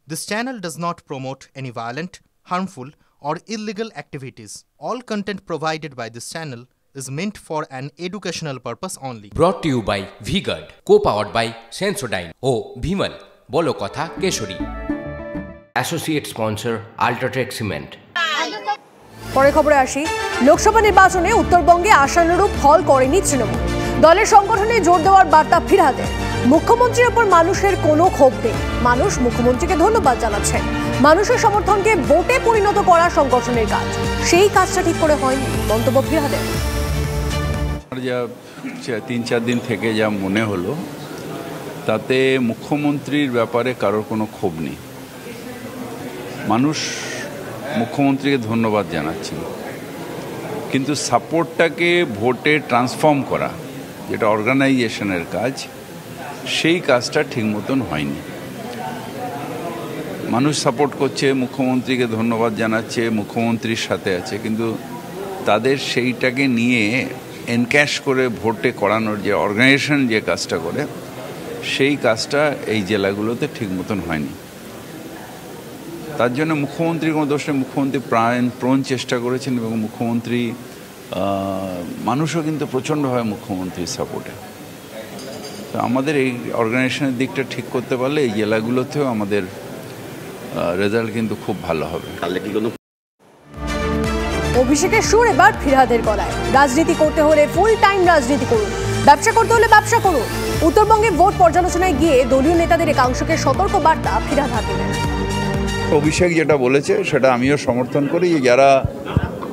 This channel does not promote any violent, harmful, or illegal activities. All content provided by this channel is meant for an educational purpose only. Brought to you by V-Guard, co-powered by Sensodyne O Bhimal বলো কথা Keshari. Associate sponsor Ultratech Cement। পরে খবরে আসি, লোকসভা নির্বাচনে উত্তরবঙ্গে আশানুরূপ ফল করেনি তৃণমূল। দলের সংগঠনে জোর দেওয়ার বার্তা ফিরহাদের। মুখ্যমন্ত্রীর ওপর মানুষের কোনো ক্ষোভ নেই, মানুষ মুখ্যমন্ত্রীকে ধন্যবাদ জানাচ্ছে। মানুষের সমর্থনকে ভোটে পরিণত করা সংগঠনের কাজ, সেই কাজটা ঠিক করে হয়নি, মন্তব্য ফিরহাদের। যা 3-4 দিন থেকে যা মনে হলো তাতে মুখ্যমন্ত্রীর ব্যাপারে কারোর কোনো ক্ষোভ নেই। মানুষ মুখ্যমন্ত্রীকে ধন্যবাদ জানাচ্ছেন, কিন্তু সাপোর্টটাকে ভোটে ট্রান্সফর্ম করা, যেটা অর্গানাইজেশনের কাজ, সেই কাজটা ঠিক মতন হয়নি। মানুষ সাপোর্ট করছে, মুখ্যমন্ত্রীকে ধন্যবাদ জানাচ্ছে, মুখ্যমন্ত্রীর সাথে আছে, কিন্তু তাদের সেইটাকে নিয়ে এনক্যাশ করে ভোটে করানোর যে অর্গানাইজেশন যে কাজটা করে, সেই কাজটা এই জেলাগুলোতে ঠিক মতন হয়নি। তার জন্য মুখ্যমন্ত্রীর কোনো দোষ নেই। মুখ্যমন্ত্রী প্রাণ চেষ্টা করেছেন এবং মুখ্যমন্ত্রী মানুষও কিন্তু প্রচণ্ডভাবে মুখ্যমন্ত্রীর সাপোর্টে। তো আমাদের এই অর্গানাইজেশনের দিকটা ঠিক করতে পারলে এই জেলাগুলোতেও আমাদের রেজাল্ট কিন্তু খুব ভালো হবে। অভিষেকের সুর এবার ফিরহাদের গলায়। রাজনীতি করতে হলে ফুল টাইম রাজনীতি করুন, ব্যবসা করতে হলে ব্যবসা করুন। উত্তরবঙ্গে ভোট পর্যালোচনায় গিয়ে দলীয় নেতাদের একাংশকে সতর্ক বার্তা ফিরহাদ হাকিমের। অভিষেক যেটা বলেছে সেটা আমিও সমর্থন করি, যে যারা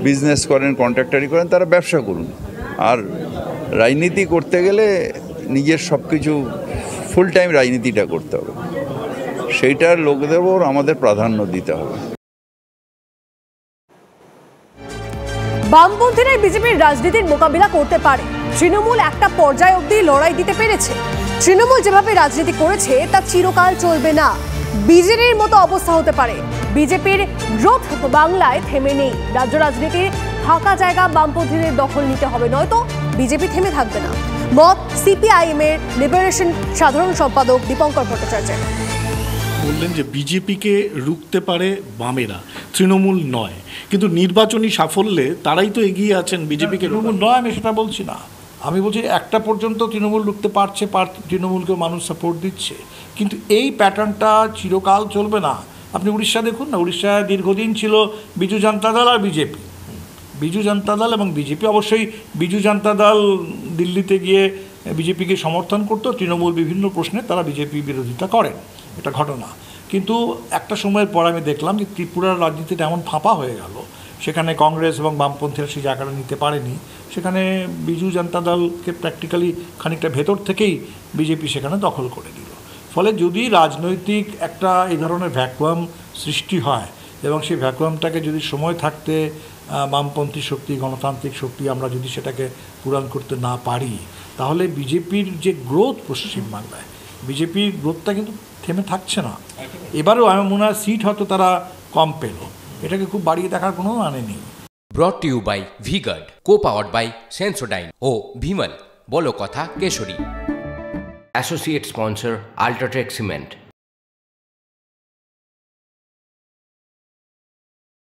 বিজনেস করেন, কন্ট্রাক্টারি করেন, তারা ব্যবসা করুন। আর রাজনীতি করতে গেলে নিজের সব কিছু ফুল টাইম রাজনীতিটা করতে হবে, সেইটার লোকদেরও আমাদের প্রাধান্য দিতে হবে। বামপন্থীরা বিজেপির রাজনীতির মোকাবিলা করতে পারে। তৃণমূল একটা পর্যায় অবধি লড়াই দিতে পেরেছে। তৃণমূল যেভাবে রাজনীতি করেছে তা চিরকাল চলবে না। বিজেপির মতো অবস্থা হতে পারে। বিজেপির গ্রোথ বাংলায় থেমে নেই। রাজ্য রাজনীতির ফাঁকা জায়গা বামপন্থীদের দখল নিতে হবে, নয়তো বিজেপি থেমে থাকবে না। মত সিপিআইএম এর লিবারেশন সাধারণ সম্পাদক দীপঙ্কর ভট্টাচার্যের। বললেন যে বিজেপিকে রুখতে পারে বামেরা, তৃণমূল নয়। কিন্তু নির্বাচনী সাফল্যে তারাই তো এগিয়ে আছেন বিজেপিকে। তৃণমূল নয়, আমি সেটা বলছি না। আমি বলছি একটা পর্যন্ত তৃণমূল রুখতে পারছে, তৃণমূলকেও মানুষ সাপোর্ট দিচ্ছে, কিন্তু এই প্যাটার্নটা চিরকাল চলবে না। আপনি উড়িষ্যা দেখুন না, উড়িষ্যায় দীর্ঘদিন ছিল বিজু জনতা দল আর বিজেপি। বিজু জনতা দল এবং বিজেপি, অবশ্যই বিজু জনতা দল দিল্লিতে গিয়ে বিজেপিকে সমর্থন করতো, তৃণমূল বিভিন্ন প্রশ্নে তারা বিজেপি বিরোধিতা করেন, এটা ঘটনা। কিন্তু একটা সময়ের পর আমি দেখলাম যে ত্রিপুরার রাজনীতিটা এমন ফাঁপা হয়ে গেল, সেখানে কংগ্রেস এবং বামপন্থীরা সেই জায়গাটা নিতে পারেনি। সেখানে বিজু জনতা দলকে প্র্যাকটিক্যালি খানিকটা ভেতর থেকেই বিজেপি সেখানে দখল করে দিল। ফলে যদি রাজনৈতিক একটা এই ধরনের ভ্যাকুয়াম সৃষ্টি হয় এবং সেই ভ্যাকুয়ামটাকে যদি সময় থাকতে বামপন্থী শক্তি, গণতান্ত্রিক শক্তি, আমরা যদি সেটাকে পূরণ করতে না পারি, তাহলে বিজেপির যে গ্রোথ পশ্চিমবাংলায়, বিজেপির গ্রোথটা কিন্তু থেমে থাকছে না। এবারেও আমার মনে হয় সিট হয়তো তারা কম পেল, এটাকে খুব বাড়িয়ে দেখার কোনো মানে নেই। Brought to you by V-Guard, co-powered by Sensodyne O Bhimal বলো কথা Keshari. Associate sponsor Ultratech Cement।